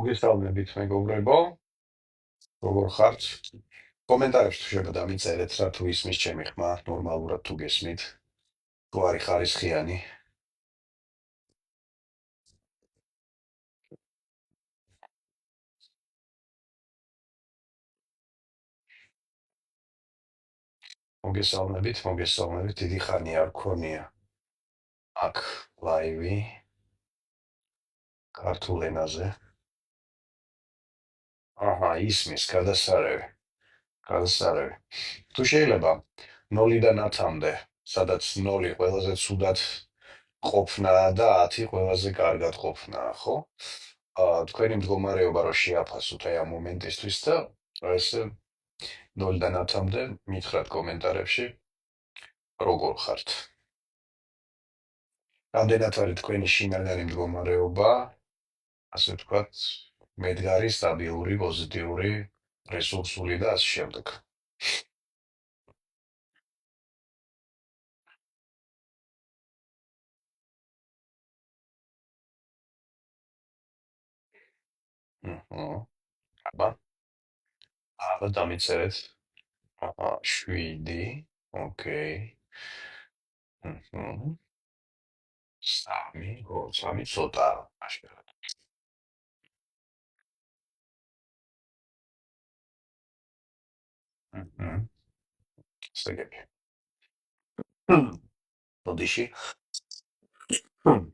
მოგესალმებით, მეგობრებო, როგორ ხართ? კომენტარებში თუ შეიძლება დამიწერეთ რა თუ ისმის ჩემი ხმა, ნორმალურად თუ გესმით, თუ არის ხარისხიანი. მოგესალმებით, დიდი ხანი არ გქონია აქ ლაივი ქართულ ენაზე. აჰა, ისმის გადასარევი. თუ შეიძლება 0-დან 10-მდე, სადაც 0 ყველაზე ცუდად ყოფნა და 10 ყველაზე კარგად ყოფნა, ხო? თქვენი მდგომარეობა რო შეაფასოთ აი ამ მომენტისთვის და ესე 0-დან 10-მდე მითხრათ კომენტარებში როგორ ხართ. რამდენად არის თქვენი შინაგანი მდგომარეობა, ასე ვთქვათ, მედგარი, სტაბილური, პოზიტიური, რესურსული და ასე შემდეგ. აბა, დამიწერეთ. 7, ოკეი. 3, სამი ცოტა. აშკარად. სტეგები. ბოდიში.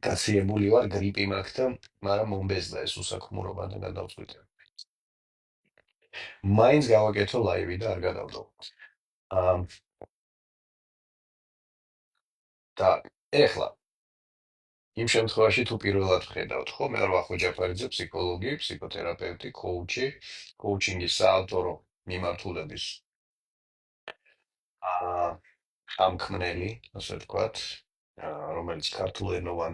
გაციებული ვარ, გრიპი მაქვს და მაგრამ მომბეზდა ეს უსაქმურობა და გადავწყვიტე. მაინც გავაკეთო ლაივი და არ გადავდო. და ეხლა იმ შემთხვევაში თუ პირველად ვხედავთ, ხო, მე ვარ ვახოჯაფარიძე, ფსიქოლოგი, ფსიქოთერაპევტი, კოუჩი, კოუჩინგის საავტორო მიმართულების ამქმნელი, ასე ვთქვათ, რომელიც ქართულენოვან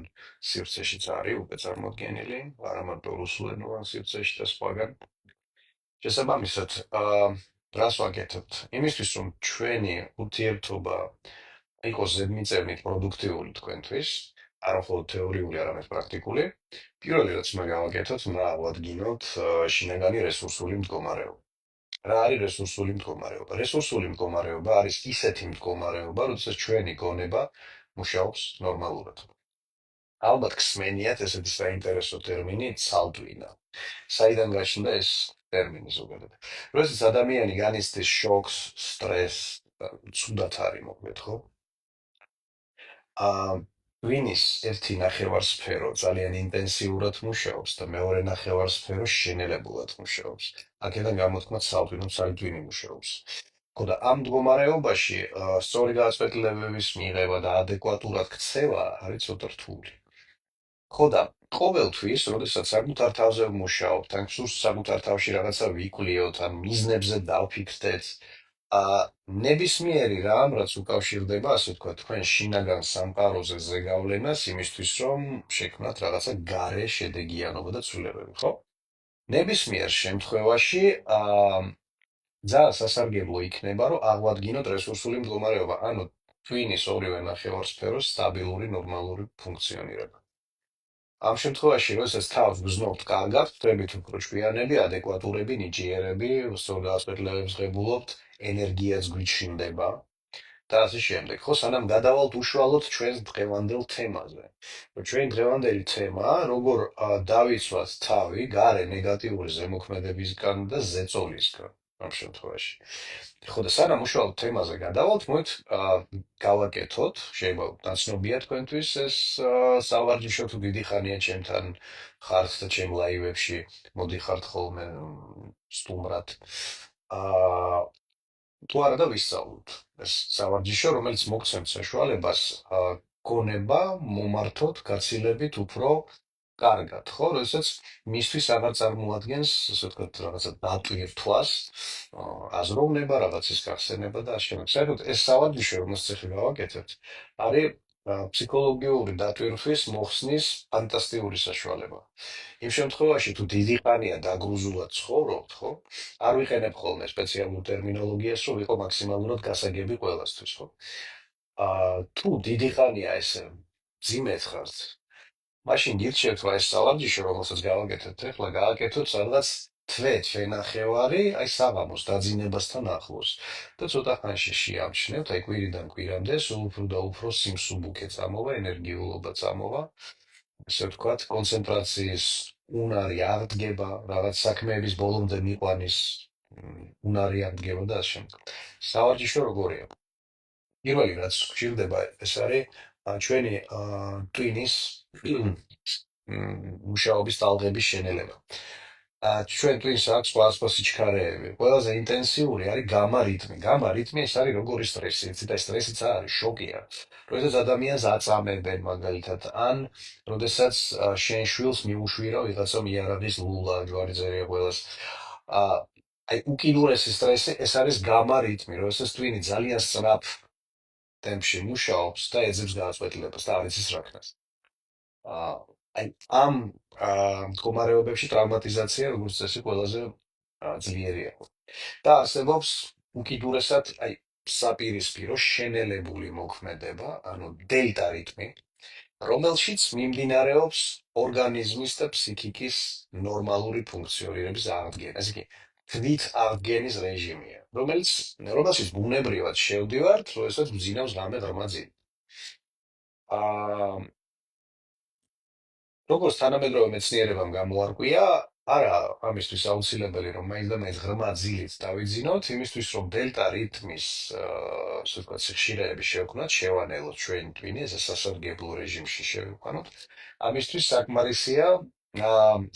სივრცეშიც არის უკვე წარმოდგენილი, არა მარტო რუსულენოვან სივრცეში და სხვაგან. შესაბამისად, რას ვაკეთებთ? იმისთვის, რომ ჩვენი ურთიერთობა იყოს ზედმიწევნით პროდუქტიული თქვენთვის, არა მხოლოდ თეორიული, არამედ პრაქტიკული, პირველი რაც უნდა გავაკეთოთ, უნდა ავადგინოთ შინაგანი რესურსული მდგომარეობა. რა არის რესურსული მდგომარეობა? რესურსული მდგომარეობა არის ისეთი მდგომარეობა, როდესაც ჩვენი გონება მუშაობს ნორმალურად. ალბათ გსმენიათ ესეთი საინტერესო ტერმინი ცალტვინა. საიდან გაჩნდა ეს ტერმინი ზოგადად? როდესაც ადამიანი განიცდის შოკს, სტრესს, ცუდად არის მოკლედ, ხო? ტვინის ერთი ნახევარსფერო ძალიან ინტენსიურად მუშაობს და მეორე ნახევარსფერო შენელებულად მუშაობს. აქედან გამოთქმა ცალტვინო ცალტვინი მუშაობს. ხო და ამ მდგომარეობაში სწორი გადაწყვეტილებების მიღება და ადეკვატურად ქცევა არის ცოტა რთული. ხო და ყოველთვის, როდესაც საკუთარ თავზე ვმუშაობთ, ან სულ საკუთარ თავში რაღაცა ვიკვლიოთ, ან მიზნებზე დავფიქრდეთ, ნებისმიერი რამ, რაც უკავშირდება, ასე ვთქვათ, თქვენ შინაგან სამყაროზე ზეგავლენას, იმისთვის, რომ შექმნათ რაღაცა გარე შედეგიანობა და ცვლილებები, ხო? ნებისმიერ შემთხვევაში, ძალიან სასარგებლო იქნება, რომ აღვადგინოთ რესურსული მდგომარეობა, ანუ ტვინის ორივე ნახევარსფეროს სტაბილური, ნორმალური ფუნქციონირება. ამ შემთხვევაში, როდესაც თავს გრძნობთ კარგად, ხდებით უფრო ჭკვიანები, ადეკვატურები, ნიჭიერები, სწორ გადაწყვეტილებებს ღებულობთ, ენერგიაც გვიჩნდება და ასე შემდეგ. ხო, სანამ გადავალთ უშუალოდ ჩვენს დღევანდელ თემაზე. ჩვენი დღევანდელი თემა, როგორ დავიცვათ თავი გარე ნეგატიური ზემოქმედებისგან და ზეწოლისგან ამ შემთხვევაში. ხო და სანამ უშუალოდ თემაზე გადავალთ, მოით გავაკეთოთ, შეიძლება ნაცნობია თქვენთვის ეს სავარჯიშო თუ დიდი ხანია ჩემთან ხართ და ჩემ ლაივებში მოდიხართ ხოლმე სტუმრად. თუ არა და ვისწავლოთ ეს სავარჯიშო, რომელიც მოგცემთ საშუალებას გონება მომართოთ გაცილებით უფრო კარგად, ხო? როდესაც მისთვის აღარ წარმოადგენს, ასე ვთქვათ, რაღაცა დატვირთვას, აზროვნება, რაღაცის გახსენება და ასე შემდეგ. საერთოდ ეს სავარჯიშო, რომელსაც ახლა გავაკეთებთ, არის ფსიქოლოგიური დატვირთვის მოხსნის ფანტასტიკური საშუალება. იმ შემთხვევაში, თუ დიდი ხანია დაგრუზულად ცხოვრობთ, ხო? არ ვიყენებ ხოლმე სპეციალურ ტერმინოლოგიას, რომ ვიყო მაქსიმალურად გასაგები ყველასთვის, ხო? თუ დიდი ხანია ესე მძიმედ ხართ, მაშინ გირჩევთ, რომ ეს სავარჯიშო, რომელსაც გავაკეთებთ ეხლა, გააკეთოთ სადღაც თვე-თვენახევარი, აი საღამოს დაძინებასთან ახლოს. და ცოტა ხანში შეამჩნევთ, აი კვირიდან კვირამდე, სულ უფრო და უფრო სიმსუბუქე წამოვა, ენერგიულობა წამოვა, ესე ვთქვათ, კონცენტრაციის უნარი აღდგება, რაღაც საქმეების ბოლომდე მიყვანის უნარი აღდგება და ასე შემდეგ. სავარჯიშო როგორია? პირველი რაც გვჭირდება, ეს არის ჩვენი ტვინის მუშაობის ტალღების შენელება. ჩვენ ტვინს აქვს სხვადასხვა სიჩქარეები. ყველაზე ინტენსიური არის გამა რიტმი. გამა რიტმი ეს არის როგორი სტრესი, იცით, და სტრესიც არის, შოკია. როდესაც ადამიანს აწამებენ მაგალითად, ან როდესაც შენ შვილს მიუშვირო ვიღაცამ იარაღის ლულა, ჯვარი წერია ყველას. აა, აი უკიდურესი სტრესი ეს არის გამა რიტმი, როდესაც ტვინი ძალიან სწრაფ ტემპში მუშაობს და ეძებს გადაწყვეტილებას და არ იცის რა ქნას. აა, აი ამ მდგომარეობებში ტრავმატიზაცია როგორც წესი ყველაზე ძლიერია. და არსებობს უკიდურესად აი საპირისპირო შენელებული მოქმედება, ანუ დელტა რიტმი, რომელშიც მიმდინარეობს ორგანიზმის და ფსიქიკის ნორმალური ფუნქციონირების აღდგენა. ესე იგი, თვით აღდგენის რეჟიმია, რომელშიც ბუნებრივად შევდივართ, როდესაც მძინავს რამე ღრმა ძին. აა როგორც თანამედროვე მეცნიერებამ გამოარკვია, არა ამისთვის აუცილებელი, რომ მაინც და მაინც ღრმა ძილით დავიძინოთ, იმისთვის, რომ დელტა რიტმის, ასე ვთქვათ, სიხშირეები შევქმნათ, შევანელოთ ჩვენი ტვინი, ესე სასარგებლო რეჟიმში შევიყვანოთ. ამისთვის საკმარისია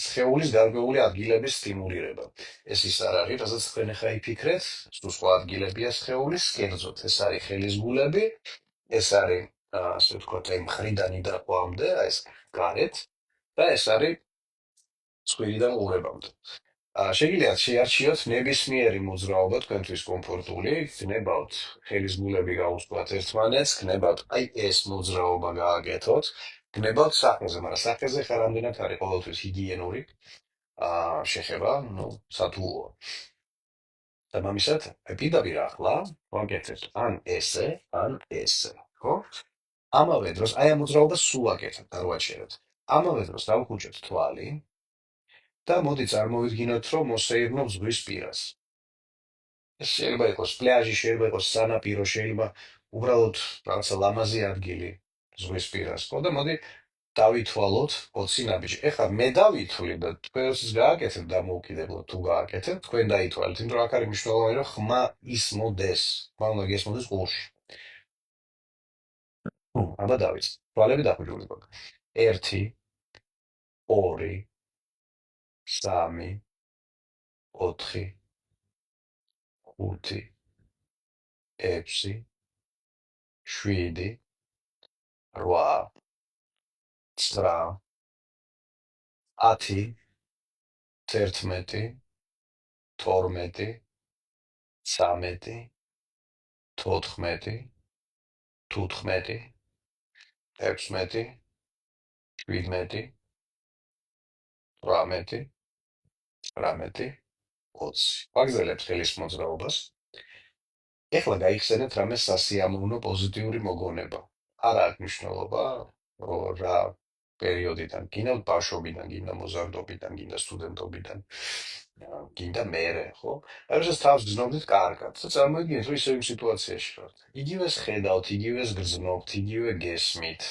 სხეულის გარკვეული ადგილების სტიმულირება. ეს ის არ არის, რასაც თქვენ ახლა იფიქრეთ, სულ სხვა ადგილებია სხეულის, კერძოდ, ეს არის ხელის გულები, ეს არის ასე ვთქვათ, აი მხრიდან იდაყვამდე, აი ეს გარეთ. და ეს არის ცხვირიდან ყურებამდე. შეგიძლიათ შეარჩიოთ ნებისმიერი მოძრაობა თქვენთვის კომფორტული, გნებავთ ხელის გულები გაუსვათ ერთმანეთს, გნებავთ აი ეს მოძრაობა გააკეთოთ, გნებავთ სახეზე, მაგრამ სახეზე ხარ რამდენად არის ყოველთვის ჰიგიენური შეხება, ну, სათულოა. და მამისად, პირდაპირ ახლა ვაკეთებთ ან ესე, ან ესე, ხო? ამავე დროს, აი ამ მოძრაობას სულ აკეთებთ, არ ვაჩერებთ. ამავე დროს დავუხუჭებთ თვალი და მოდი წარმოვიდგინოთ, რომ მოსეირნოთ ზღვის პირას. ეს შეიძლება იყოს პლაჟი, შეიძლება იყოს სანაპირო, შეიძლება უბრალოდ რაღაცა ლამაზი ადგილი ზღვის პირას. ხო და მოდი დავითვალოთ 20 ნაბიჯი. ეხლა მე დავითვლი და თქვენს გააკეთებ დამოუკიდებლად თუ გააკეთებ, თქვენ დაითვალეთ, იმიტომ რომ აქ არის მნიშვნელოვანი, რომ ხმა ისმოდეს. ხმა უნდა გესმოდეს ყურში. აბა დავიწყე. თვალები დახუჭული გვაქვს. 1, 2, 3, 4, 5, 6, 7, 8, 9, 10, 11, 12, 13, 14, 15, 16, 17, 18, 19, 20. ვაგრძელებთ ხელის მოძრაობას. ეხლა გაიხსენეთ რამე სასიამოვნო პოზიტიური მოგონება. არ აქვს მნიშვნელობა, რომ რა პერიოდიდან, გინდა ბავშვობიდან, გინდა მოზარდობიდან, გინდა სტუდენტობიდან, გინდა მერე, ხო? აი როდესაც თავს გრძნობდით კარგად, და წარმოიდგინეთ, რომ ისევ იმ სიტუაციაში ვართ. იგივეს ხედავთ, იგივეს გრძნობთ, იგივე გესმით.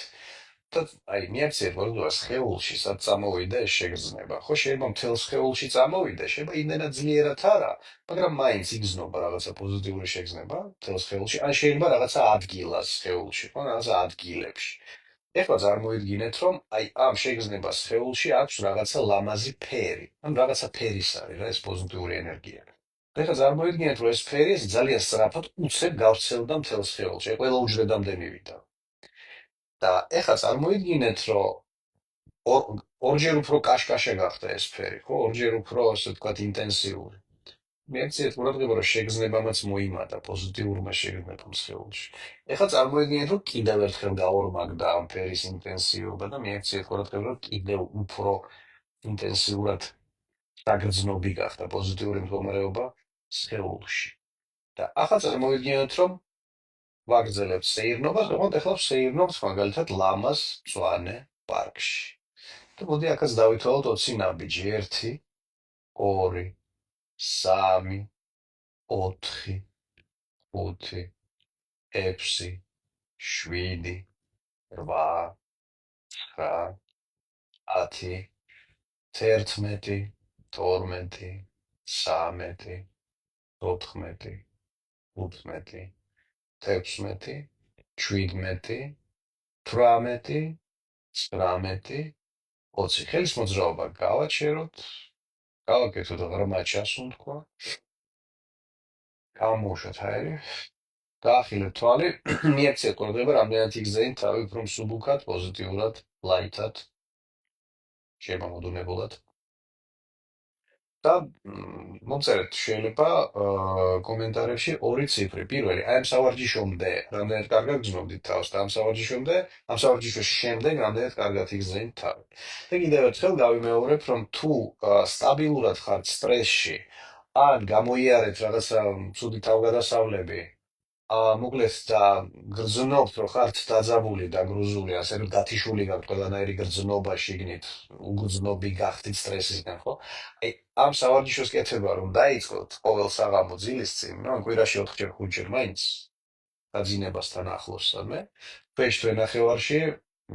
და აი მიაქციეთ მოგდობა სხეულში, სად წამოვიდა ეს შეგრძნება. ხო, შეიძლება მთელ სხეულში წამოვიდა, შეიძლება იმდენად ძლიერად არა, მაგრამ მაინც იგრძნობა რაღაცა პოზიტიური შეგრძნება მთელ სხეულში, ან შეიძლება რაღაცა ადგილას სხეულში, ხო, რაღაცა ადგილებში. ეხლა წარმოიდგინეთ, რომ აი ამ შეგრძნებას სხეულში აქვს რაღაცა ლამაზი ფერი, ან რაღაცა ფერის არის რა ეს პოზიტიური ენერგია. და ეხლა წარმოიდგინეთ, რომ ეს ფერი ეს ძალიან სწრაფად უცებ გავრცელდა მთელ სხეულში, აი ყველა უჯრედამდე მივიდა. და ეხლა წარმოიდგინეთ, რომ ორჯერ უფრო კაშკაშა გახდა ეს ფერი, ხო? ორჯერ უფრო, ასე ვთქვათ, ინტენსიური. მიაქციეთ ყურადღება, რომ შეგრძნებამაც მოიმატა პოზიტიურმა შეგრძნებამ სხეულში. ეხლა წარმოიდგინეთ, რომ კიდევ ერთხელ გაორმაგდა ამ ფერის ინტენსივობა და მიაქციეთ ყურადღება, რომ კიდევ უფრო ინტენსიურად დაგრძნობი გახდა პოზიტიური მდგომარეობა სხეულში. და ახლა წარმოიდგინეთ, რომ ვაგრძელებთ სეირნობას, თუმცა ეხლა ვსეირნობთ მაგალითად ლამაზ მწვანე პარკში. და მოდი აქაც დავითვალოთ 20 ნაბიჯი. 1, 2, 3, 4, 5, 6, 7, 8, 9, 10, 11, 12, 13, 14, 15, 16, 17, 18, 19, 20. ხელის მოძრაობა გავაჩეროთ, გავაკეთოთ ღრმა ჩასუნთქვა, გამოვუშვათ აერი, გაახილეთ თვალი, მიაქციეთ ყურადღება, რამდენად იგრძენით თავი უფრო მსუბუქად, პოზიტიურად, ლაითად, შემამოდუნებულად. და მომწერეთ შეიძლება კომენტარებში ორი ციფრი. პირველი, აი ამ სავარჯიშომდე რამდენად კარგად გრძნობდით თავს და ამ სავარჯიშომდე, ამ სავარჯიშოს შემდეგ რამდენად კარგად იგრძენით თავი. და კიდევ ერთხელ გავიმეორებ, რომ თუ სტაბილურად ხართ სტრესში, ან გამოიარეთ რაღაცა ცუდი თავგადასავლები, მოკლედ და გრძნობთ, რომ ხართ დაძაბული და გრუზული, ასე რომ გათიშული გაქვთ ყველანაირი გრძნობა შიგნით, უგრძნობი გახდით სტრესისგან, ხო? აი, ამ სავარჯიშოს კეთება რომ დაიწყოთ ყოველ საღამო ძილის წინ, ну, კვირაში 4-ჯერ, 5-ჯერ მაინც გაძინებასთან ახლოს სადმე, ქვეშ თვენახევარში,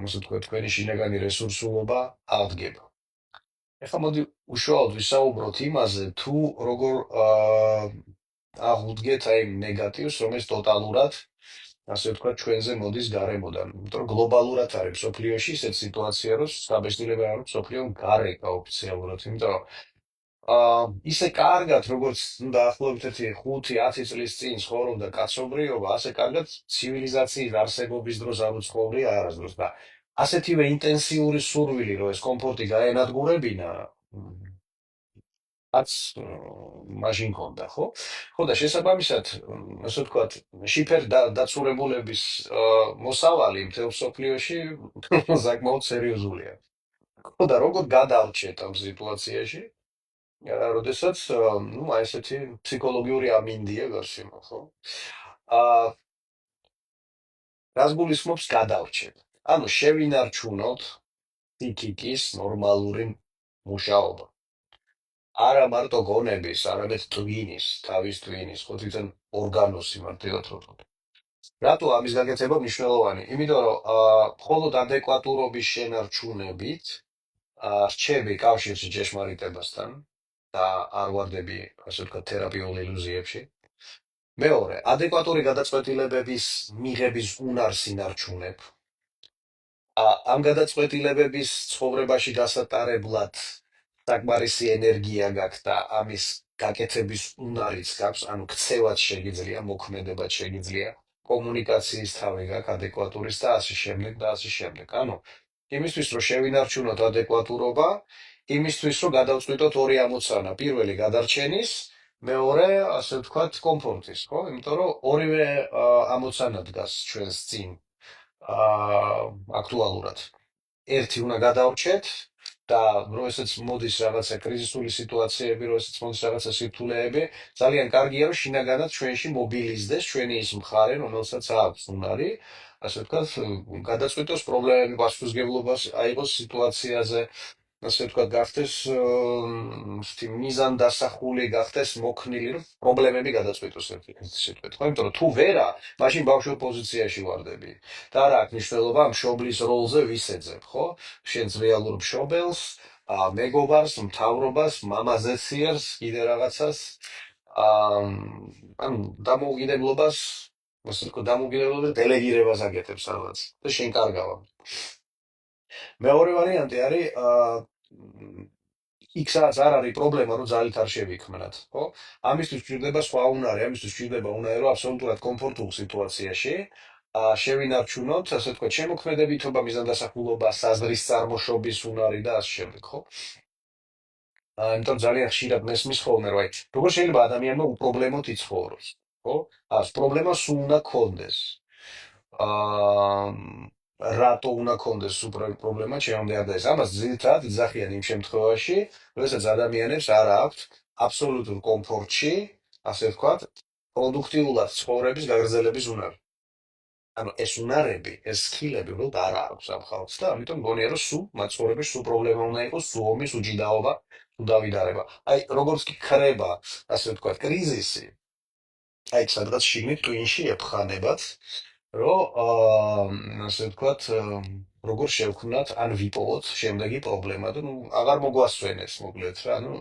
ასე ვთქვათ, თქვენი შინაგანი რესურსულობა აღდგება. ეხლა მოდი უშუალოდ ვისაუბროთ იმაზე, თუ როგორ აღუდგეთ აი ნეგატივს, რომელიც ტოტალურად, ასე ვთქვათ, ჩვენზე მოდის გარემოდან. იმიტომ რომ გლობალურად არის მსოფლიოში ისეთ სიტუაცია, რომ საბეჭდილება არის მსოფლიო გარე გაოფიციალურად, იმიტომ რომ ისე კარგად, როგორც დაახლოებით 5-10 წლის წინ ცხოვრობდა კაცობრიობა, ასე კარგად ცივილიზაციის არსებობის დროს არ უცხოვრია არასდროს და ასეთივე ინტენსიური სურვილი, რომ ეს კომფორტი გაენადგურებინა, რაც მაშინ ქონდა, ხო? ხო და შესაბამისად, ასე ვთქვათ, შიფერ დაცურებულების მოსავალი მთელ მსოფლიოში საკმაოდ სერიოზულია. ხო და როგორ გადავრჩეთ ამ სიტუაციაში? როდესაც, ну, აი ესეთი ფსიქოლოგიური ამინდია გარშემო, ხო? აა რას გულისხმობს გადავრჩეთ? ანუ შევინარჩუნოთ ფსიქიკის ნორმალური მუშაობა. არა მარტო გონების, არამედ ტვინის, თავის ტვინის, ხო თვითონ ორგანოსი მარტივად რო ვთქვათ. რატო ამის გაკეთება მნიშვნელოვანი? იმიტომ რომ მხოლოდ ადეკვატურობის შენარჩუნებით რჩები კავშირში ჭეშმარიტებასთან და არ ვარდები, ასე ვთქვათ, თერაპიულ ილუზიებში. მეორე, ადეკვატური გადაწყვეტილებების მიღების უნარს ინარჩუნებ. ამ გადაწყვეტილებების ცხოვრებაში დასატარებლად საკმარისი ენერგია გაქვს და ამის გაკეთების უნარიც გაქვს, ანუ ქცევაც შეგიძლია, მოქმედებაც შეგიძლია, კომუნიკაციის თავი გაქვს ადეკვატურის და ასე შემდეგ და ასე შემდეგ. ანუ იმისთვის, რომ შევინარჩუნოთ ადეკვატურობა, იმისთვის, რომ გადავწყვიტოთ ორი ამოცანა. პირველი გადარჩენის, მეორე, ასე ვთქვათ, კომფორტის, ხო? იმიტომ რომ ორივე ამოცანა დგას ჩვენს წინ აქტუალურად. ერთი უნდა გადავრჩეთ და როდესაც მოდის რაღაცა კრიზისული სიტუაციები, როდესაც მოდის რაღაცა სირთულეები, ძალიან კარგია რომ შინაგანად ჩვენში მობილიზდეს ჩვენი ის მხარე, რომელსაც აქვს უნარი, ასე ვთქვათ, გადაწყვიტოს პრობლემები, პასუხისმგებლობას აიღოს სიტუაციაზე, ასე ვთქვათ, გახდეს მიზანდასახული, გახდეს მოქნილი, რომ პრობლემები გადაწყვიტოს ერთი სიტყვით, ხო? იმიტომ რომ თუ ვერა, მაშინ ბავშვურ პოზიციაში ვარდები. და არა აქვს მნიშვნელობა მშობლის როლზე ვის ეძებ, ხო? შენს რეალურ მშობელს, მეგობარს, მთავრობას, მამაზესიერს, კიდე რაღაცას, ანუ დამოუკიდებლობას, ასე ვთქვათ, დამოუკიდებლობის დელეგირებას აკეთებს რაღაც და შენ კარგავა. მეორე ვარიანტი არის იქ სადაც არ არის პრობლემა, რომ ძალით არ შევიქმნათ, ხო? ამისთვის გვჭირდება სხვა უნარი, ამისთვის გვჭირდება უნარი, რომ აბსოლუტურად კომფორტულ სიტუაციაში შევინარჩუნოთ, ასე ვთქვათ, შემოქმედებითობა, მიზანდასახულობა, საზრის წარმოშობის უნარი და ასე შემდეგ, ხო? იმიტომ ძალიან ხშირად მესმის ხოლმე, რომ აი, როგორ შეიძლება ადამიანმა უპრობლემოდ იცხოვროს, ხო? პრობლემა სულ უნდა ქონდეს. რატო უნდა ქონდეს პრობლემა ჩემამდე არ დაეს. ამას ძირითადად იძახიან იმ შემთხვევაში, როდესაც ადამიანებს არ აქვთ აბსოლუტურ კომფორტში, ასე ვთქვათ, პროდუქტიულად ცხოვრების გაგრძელების უნარი. ანუ ეს უნარები, ეს სკილები უბრალოდ არ აქვს ამ ხალხს და ამიტომ მგონია რომ სულ მათ ცხოვრებაში სულ პრობლემა უნდა იყოს, სულ ომი, სულ ჭიდაობა, სულ დავიდარება. აი როგორც კი ქრება, ასე ვთქვათ, კრიზისი, აი სადღაც შიგნით ტვინში ეფხანებათ, რომ ასე ვთქვათ, როგორ შევქმნათ, ან ვიპოვოთ შემდეგი პრობლემა და ნუ აღარ მოგვასვენეს მოკლედ რა, ნუ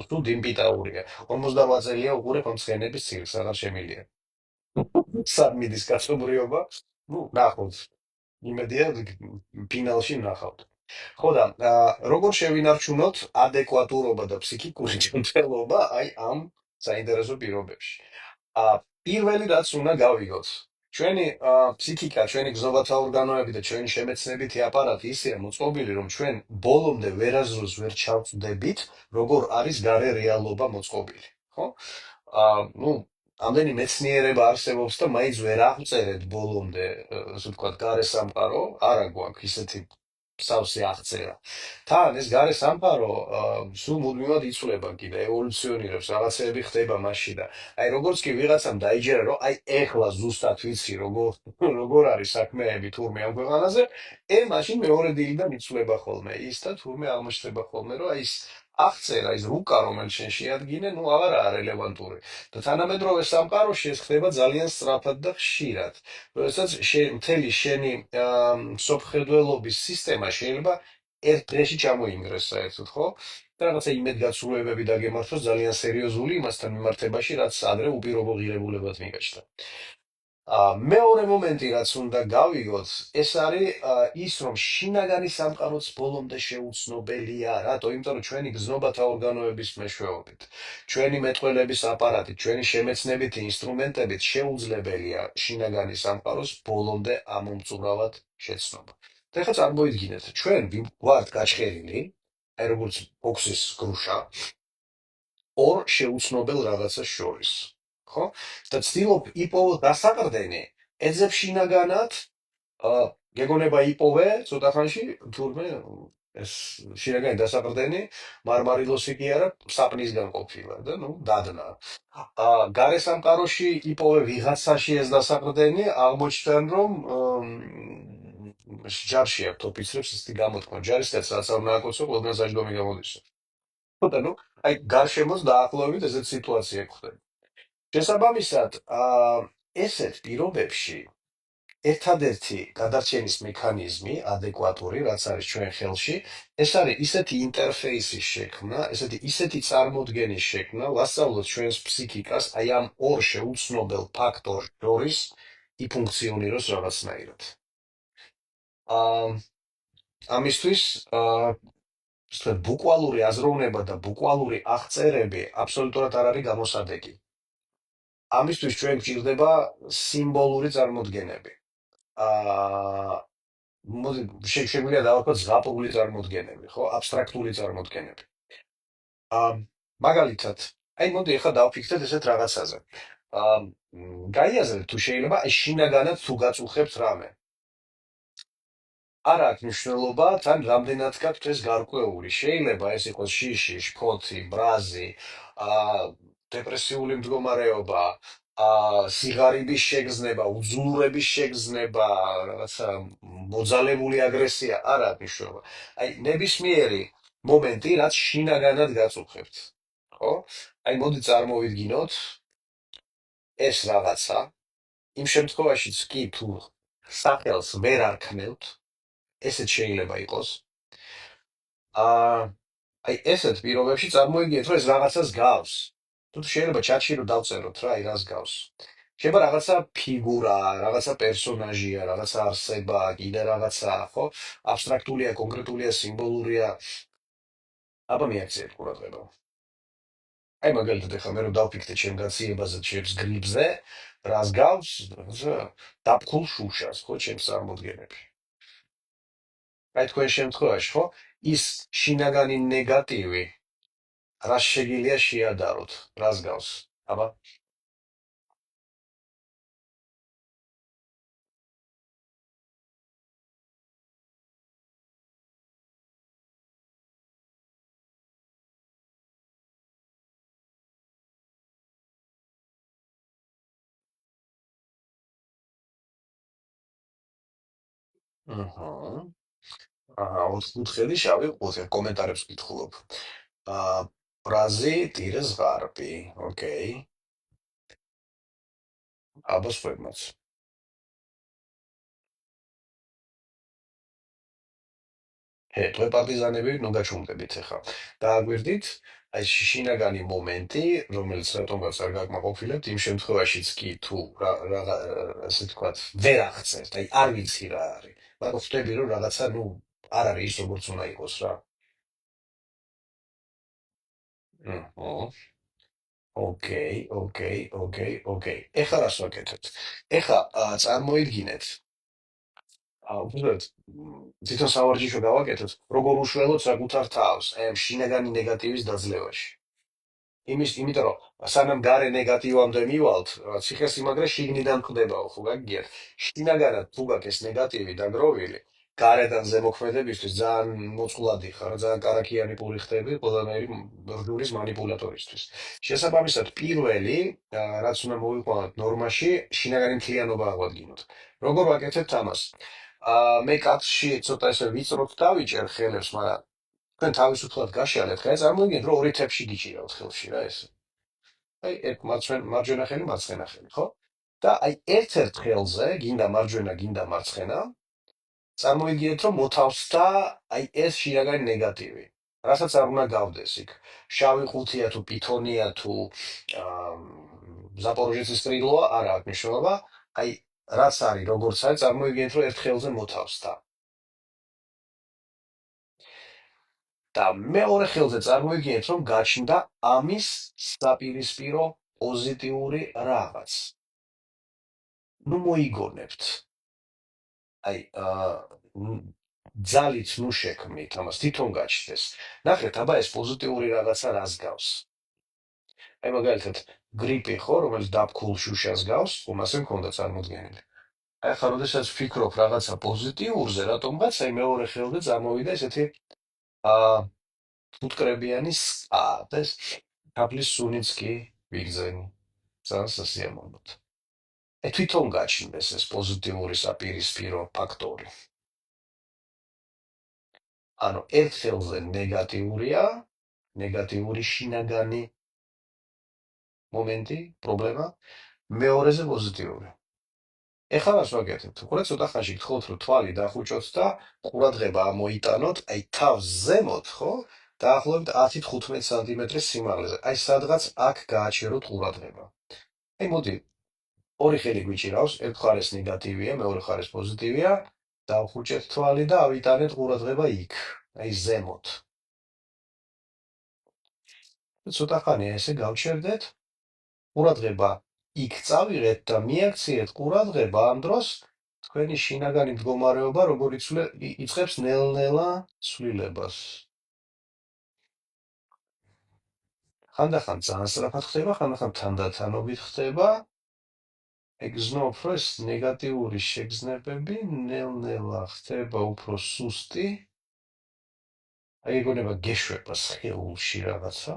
თუ დიმპიტაურია. 58 წელია უყურებ ამ ცხენების ცირკს, აღარ შემილია. სად მიდის კაცობრიობა? ნუ ნახოთ. იმედია ფინალში ნახავთ. ხო და როგორ შევინარჩუნოთ ადეკვატურობა და ფსიქიკური ჯანმრთელობა აი ამ საინტერესო პირობებში. პირველი რაც უნდა გავიგოთ, ჩვენი ფსიქიკა, ჩვენი გზნობათა ორგანოები და ჩვენი შემეცნებითი აპარატი ისეა მოწყობილი, რომ ჩვენ ბოლომდე ვერასდროს ვერ ჩავწვდებით, როგორ არის გარე რეალობა მოწყობილი. ხო? ნუ ამდენი მეცნიერება არსებობს და მაინც ვერ აღწერეთ ბოლომდე, ასე ვთქვათ, გარე სამყარო, არა გვაქვს ისეთი სავსე აღწერა. თან ეს გარე სამყარო სულ მუდმივად იცვლება კიდე, ევოლუციონირებს, რაღაცეები ხდება მასში და აი როგორც კი ვიღაცამ დაიჯერა, რომ აი ეხლა ზუსტად ვიცი როგორ არის საქმეები თურმე ამ ქვეყანაზე, მაშინ მეორე დილიდან იცვლება ხოლმე ის და თურმე აღმოჩნდება ხოლმე, რომ აი ის აღწერა, ის რუკა, რომელიც შენ შეადგინე, ნუ აღარაა რელევანტური. და თანამედროვე სამყაროში ეს ხდება ძალიან სწრაფად და ხშირად. როდესაც მთელი შენი სოფხედველობის სისტემა შეიძლება ერთ დღეში ჩამოინგრეს საერთოდ, ხო? და რაღაცა იმედგაცრუებები დაგემართოს ძალიან სერიოზული იმასთან მიმართებაში, რაც ადრე უპირობო ღირებულებად მიგაჩნდა. მეორე მომენტი, რაც უნდა გავიგოთ, ეს არის ის, რომ შინაგანი სამყაროც ბოლომდე შეუცნობელია. რატო? იმიტომ რომ ჩვენი გზნობათა ორგანოების მეშვეობით, ჩვენი მეტყველების აპარატით, ჩვენი შემეცნებითი ინსტრუმენტებით შეუძლებელია შინაგანი სამყაროს ბოლომდე ამომწურავად შეცნობა. და ეხლა წარმოიდგინეთ, ჩვენ ვართ გაჩხერილი, აი როგორც ბოქსის გრუშა, ორ შეუცნობელ რაღაცას შორის. ხო? და ცდილობ იპოვო დასაყრდენი, ეძებ შინაგანად, გეგონება იპოვე ცოტა ხანში, თურმე ეს შინაგანი დასაყრდენი მარმარილოსი კი არა, საპნისგან ყოფილა და ნუ დადნა. გარე სამყაროში იპოვე ვიღაცაში ეს დასაყრდენი, აღმოჩნდა რომ ჯარში აქვთ ოფიცრებს ისეთი გამოთქმა, ჯარისკაც რაც არ უნდა აკოცო, ყველგან საჯდომი გამოდის. ხო და ნუ აი გარშემოს დაახლოებით ესეთ სიტუაცია გვხდება. შესაბამისად, ესეთ პირობებში ერთადერთი გადარჩენის მექანიზმი ადეკვატური, რაც არის ჩვენ ხელში, ეს არის ისეთი ინტერფეისის შექმნა, ისეთი წარმოდგენის შექმნა, ვასწავლოთ ჩვენს ფსიქიკას აი ამ ორ შეუცნობელ ფაქტორს შორის იფუნქციონიროს რაღაცნაირად. აა ამისთვის ბუკვალური აზროვნება და ბუკვალური აღწერები აბსოლუტურად არ არის გამოსადეგი. ამისთვის ჩვენ გვჭირდება სიმბოლური წარმოდგენები. აა მოდი შეგვიძლია დავარქვათ ზღაპრული წარმოდგენები, ხო? აბსტრაქტული წარმოდგენები. აა მაგალითად, აი მოდი ახლა დავფიქრდეთ ესეთ რაღაცაზე. აა გაიაზრეთ თუ შეიძლება აი შინაგანად თუ გაწუხებთ რამე. არ აქვს მნიშვნელობა, თან რამდენად გაქვთ ეს გარკვეული. შეიძლება ეს იყოს შიში, შფოთი, ბრაზი, აა დეპრესიული მდგომარეობა, სიღარიბის შეგრძნება, უძულურების შეგრძნება, რაღაცა მოძალებული აგრესია, არ აქვს მნიშვნელობა. აი ნებისმიერი მომენტი, რაც შინაგანად გაწუხებთ. ხო? აი მოდი წარმოვიდგინოთ ეს რაღაცა, იმ შემთხვევაშიც კი თუ სახელს ვერ არქმევთ, ესეც შეიძლება იყოს. აა აი ესეთ პირობებში წარმოიდგინეთ, რომ ეს რაღაცას გავს. თუ შეიძლება ჩატში რომ დავწეროთ რა, აი რას გავს. შეიძლება რაღაცა ფიგურა, რაღაცა პერსონაჟია, რაღაცა არსება, კიდე რაღაცა, ხო? აბსტრაქტულია, კონკრეტულია, სიმბოლურია. აბა მიაქციეთ ყურადღება. აი მაგალითად ეხლა მე რომ დავფიქრდე ჩემ გაციებაზე, ჩემს გრიბზე, რას გავს, დაფქულ შუშას, ხო, ჩემს წარმოდგენებში. აი თქვენ შემთხვევაში, ხო? ის შინაგანი ნეგატივი, რას შეგიძლია შეადაროთ, რას გავს? აბა აჰა. აჰა, ოთხკუთხედი შავი ყუთი, კომენტარებს ვკითხულობ. აა, ბრაზი ტირეს ღარბი. ოკეი. აბა სხვებმაც. თვე პარტიზანები ნუ გაჩუმდებით ახლა. დააგვირდით, აი შინაგანი მომენტი, რომელიც რატომღაც არ გაკმაყოფილებთ, იმ შემთხვევაშიც კი თუ ასე თქვათ, ვერ აღწერთ, აი არ ვიცი რა არის. მაგრამ ხვდები რომ რაღაცა ნუ არ არის ის როგორც უნდა იყოს რა. აჰა. ოკეი, ოკეი, ოკეი, ოკეი. ეხლა რას ვაკეთებთ? ეხლა წარმოიდგინეთ, უბრალოდ თვითონ სავარჯიშო გავაკეთოთ, როგორ უშველოთ საკუთარ თავს, აი ამ შინაგანი ნეგატივის დაძლევაში. იმიტომ რომ სანამ გარე ნეგატივამდე მივალთ, ციხესიმაგრე შიგნიდან ყდებაო, ხო გაგიგიათ? შინაგანად თუ გაქვს ეს ნეგატივი დაგროვილი, გარედან ზემოქმედებისთვის ძალიან მოწყვლადი ხარ, ძალიან კარაქიანი პური ხდები ყველანაირი რჯულის მანიპულატორისთვის. შესაბამისად, პირველი, რაც უნდა მოვიყვანოთ ნორმაში, შინაგანი მთლიანობა აღვადგინოთ. როგორ ვაკეთებთ ამას? მე კაცში ცოტა ესე ვიწროთ დავიჭერ ხელებს, მაგრამ თქვენ თავისუფლად გაშალეთ, ხა წარმოიდგინეთ, რომ ორი თებში გიჭირავთ ხელში რა ეს. აი, მარჯვენა ხელი, მარცხენა ხელი, ხო? და აი ერთ-ერთ ხელზე, გინდა მარჯვენა, გინდა მარცხენა, წარმოიდგინეთ, რომ მოთავსდა აი ეს შინაგანი ნეგატივი. რასაც არ უნდა გავდეს იქ. შავი ყუთია თუ პითონია თუ აა ზაპოროჟეცის სტრილოა, არა აქვს მნიშვნელობა. აი, რაც არის, როგორც არის, წარმოიდგინეთ, რომ ერთ ხელზე მოთავსდა. და მეორე ხელზე წარმოიდგინეთ, რომ გაჩნდა ამის საპირისპირო პოზიტიური რაღაც. ნუ მოიგონებთ. აი, ძალით ნუ შექმნით ამას, თვითონ გაჩნდეს. ნახეთ, აბა ეს პოზიტიური რაღაცა რას გავს? აი, მაგალითად, გრიპი ხო, რომელიც დაფქულ შუშას გავს, უმასე მქონდა წარმოდგენილი. აი, ახლა როდესაც ვფიქრობ რაღაცა პოზიტიურზე, რატომღაც აი მეორე ხელზე წარმოვიდა ესეთი აა ფუტკრებიანი სკა და ეს თაბლის სუნიც კი ვიგზენი. ძალიან სასიამოვნოა. თვითონ გაჩნდეს ეს პოზიტიური საპირისპირო ფაქტორი. ანუ ერთ ხელზე ნეგატიურია, ნეგატიური შინაგანი მომენტი, პრობლემა, მეორეზე პოზიტიური. ეხლა რას ვაკეთებთ? უყურე ცოტა ხანში გთხოვთ, რომ თვალი დახუჭოთ და ყურადღება ამოიტანოთ, აი თავს ზემოთ, ხო? დაახლოებით 10-15 სანტიმეტრის სიმაღლეზე. აი სადღაც აქ გააჩეროთ ყურადღება. აი მოდი, ორი ხელი გვიჭირავს, ერთ მხარეს ნეგატივია, მეორე მხარეს პოზიტივია, დავხუჭეთ თვალი და ავიტანეთ ყურადღება იქ, აი ზემოთ. ცოტა ხანია ესე გავჩერდეთ, ყურადღება იქ წავიღეთ და მიაქციეთ ყურადღება ამ დროს თქვენი შინაგანი მდგომარეობა როგორ იწყებს ნელ-ნელა ცვლილებას. ხანდახან ძალიან სწრაფად ხდება, ხანდახან თანდათანობით ხდება. ეგზნობს, რომ ეს ნეგატიური შეგრძნებები ნელ-ნელა ხდება უფრო სუსტი. აი ეგონება გეშვება სხეულში რაღაცა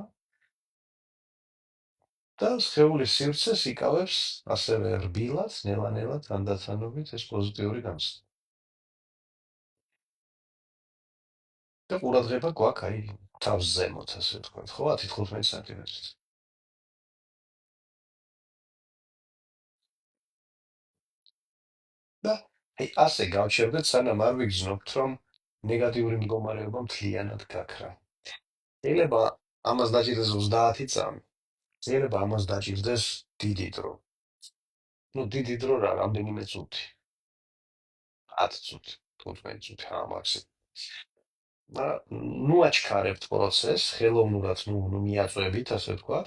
და სხეულის სივრცეს იკავებს ასევე რბილად, ნელა-ნელა თანდათანობით ეს პოზიტიური გამოსხივება. და ყურადღება გვაქვს აი თავს ზემოთ, ასე ვთქვათ, ხო, 10-15 სანტიმეტრით. და აი ასე გავჩერდეთ, სანამ არ ვიგრძნობთ, რომ ნეგატიური მდგომარეობა მთლიანად გაქრა. შეიძლება ამას დაჭირდეს 30 წამი, შეიძლება ამას დაჭირდეს დიდი დრო. ნუ დიდი დრო რა, რამდენიმე წუთი, 10 წუთი, 15 წუთი, მაქსიმум. ნუ აჩქარებთ პროცესს, ხელოვნურად ნუ მიაწვევით, ასე ვთქვათ.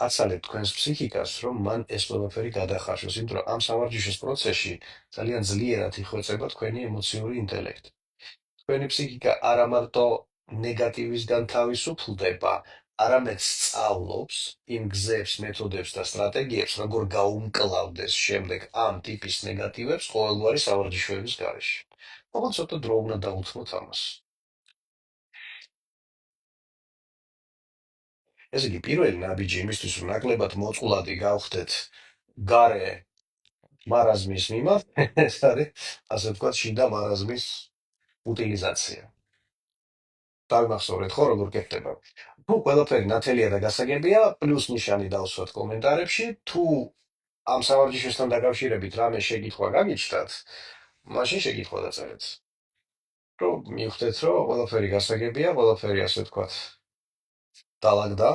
აცალეთ თქვენს ფსიქიკას, რომ მან ეს ყველაფერი გადახარშოს, იმიტომ რომ ამ სამარჯიშოს პროცესში ძალიან ძლიერად იხვეწება თქვენი ემოციური ინტელექტი. თქვენი ფსიქიკა არა მარტო ნეგატივისგან თავისუფლდება, არამედ სწავლობს იმ გზებს, მეთოდებს და სტრატეგიებს, როგორ გაუმკლავდეს შემდეგ ამ ტიპის ნეგატივებს ყოველგვარი სამარჯიშოების გარეშე. ოღონდ ცოტა დრო უნდა დაუთმოთ ამას. ესე იგი, პირველი ნაბიჯი იმისთვის, რომ ნაკლებად მოწყვლადი გავხდეთ გარე მარაზმის მიმართ, ეს არის, ასე ვთქვათ, შიდა მარაზმის უტილიზაცია. დავიმახსოვრეთ ხო, როგორ კეთდება. თუ ყველაფერი ნათელია და გასაგებია, პლუს ნიშანი დავსვათ კომენტარებში, თუ ამ სავარჯიშოსთან დაკავშირებით რამე შეკითხვა გაგიჩნდათ, მაშინ შეკითხვა დაწერეთ. რომ მივხვდეთ, რომ ყველაფერი გასაგებია, ყველაფერი ასე ვთქვათ, დალაგდა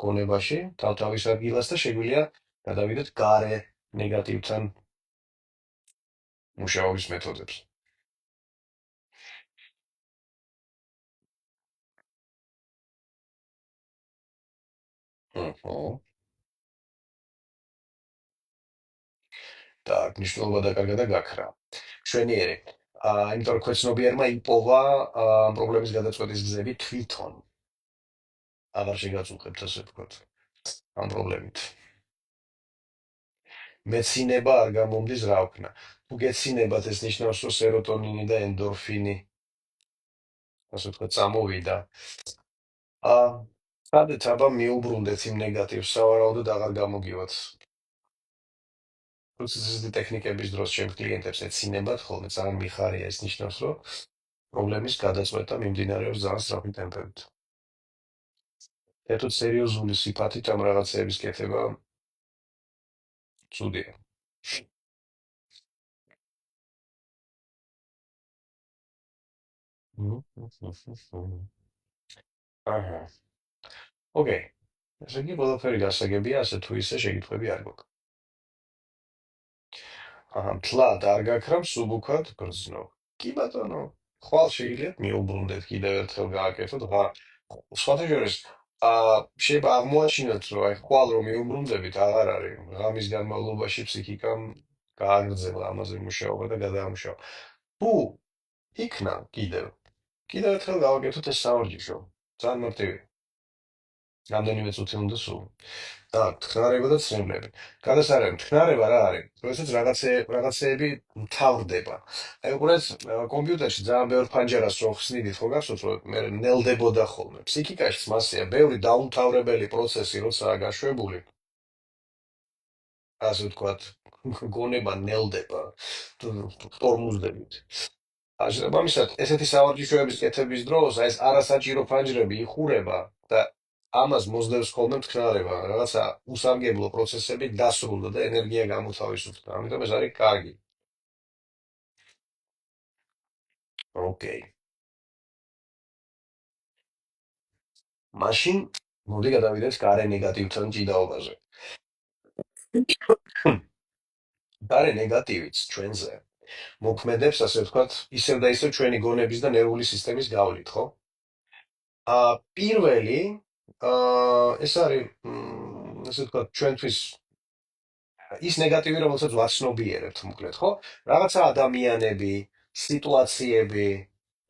გონებაში, თავთავის ადგილას და შეგვიძლია გადავიდეთ გარე ნეგატივთან მუშაობის მეთოდებს. ოჰო. Так, მნიშვნელობა დაკარგა და გაქრა. მშვენიერი. იმიტომ რომ ქვეცნობიერმა იპოვა პრობლემის გადაწყვეტის გზები თვითონ. აღარ შეგაწუხებთ, ასე ვთქვათ, ამ პრობლემით. მეცინება არ გამომდის რა ვქნა. თუ გეცინებათ, ეს ნიშნავს, რომ სეროტონინი და ენდორფინი, ასე ვთქვათ, წამოვიდა. სადეთ აბა მიუბრუნდეთ იმ ნეგატივს, სავარაუდოდ აღარ გამოგივათ. როცა ესეთი ტექნიკების დროს ჩემ კლიენტებს ეცინებათ, ხოლმე ძალიან მიხარია, ეს ნიშნავს, რომ პრობლემის გადაწყვეტა მიმდინარეობს ძალიან სწრაფი ტემპებით. ერთად სერიოზული სიფათით ამ რაღაცეების კეთება ცუდია. აჰა. ოკეი. ესე იგი ყველაფერი გასაგებია, ასე თუ ისე შეკითხვები არ გვაქვს. აჰა, თლად არ გაქრამ სუბუქად გრძნო. კი ბატონო, ხვალ შეგიძლიათ მიუბრუნდეთ კიდევ ერთხელ გააკეთოთ, სხვათა შორის, შეიძლება აღმოაჩინოთ, რომ აი ხვალ რომ მიუბრუნდებით, აღარ არის. ღამის განმავლობაში ფსიქიკამ გააგრძელა ამაზე მუშაობა და გადაამუშავა. თუ იქნა კიდევ ერთხელ გავაკეთოთ ეს სავარჯიშო. ძალიან მარტივია. რამდენიმე წუთი უნდა სულ. და თქნარება და ცნებები. გადასარევი თქნარება რა არის? როდესაც რაღაცეები მთავრდება. აი უყურეთ, კომპიუტერში ძალიან ბევრ ფანჯარას რო ხსნიდით, ხო გახსოვთ, რომ მე ნელდებოდა ხოლმე. ფსიქიკაშიც მასეა, ბევრი დაუმთავრებელი პროცესი როდესაა გაშვებული, ასე ვთქვათ, გონება ნელდება, ტორმუზდებით. ამისად, ესეთი სავარჯიშოების კეთების დროს, აი ეს არასაჭირო ფანჯრები იხურება და ამას მოსდევს ხოლმე მთქნარება, რაღაცა უსარგებლო პროცესები დასრულდა და ენერგია გამოთავისუფლდა. ამიტომ ეს არის კარგი. ოკეი. მაშინ მოდი გადავიდეთ გარე ნეგატივთან ჭიდაობაზე. გარე ნეგატივიც ჩვენზე მოქმედებს, ასე ვთქვათ, ისევ და ისევ ჩვენი გონების და ნერვული სისტემის გავლით, ხო? პირველი ეს არის, ასე ვთქვათ, ჩვენთვის ის ნეგატივი, რომელსაც ვაცნობიერებთ, მოკლედ, ხო? რაღაცა ადამიანები, სიტუაციები,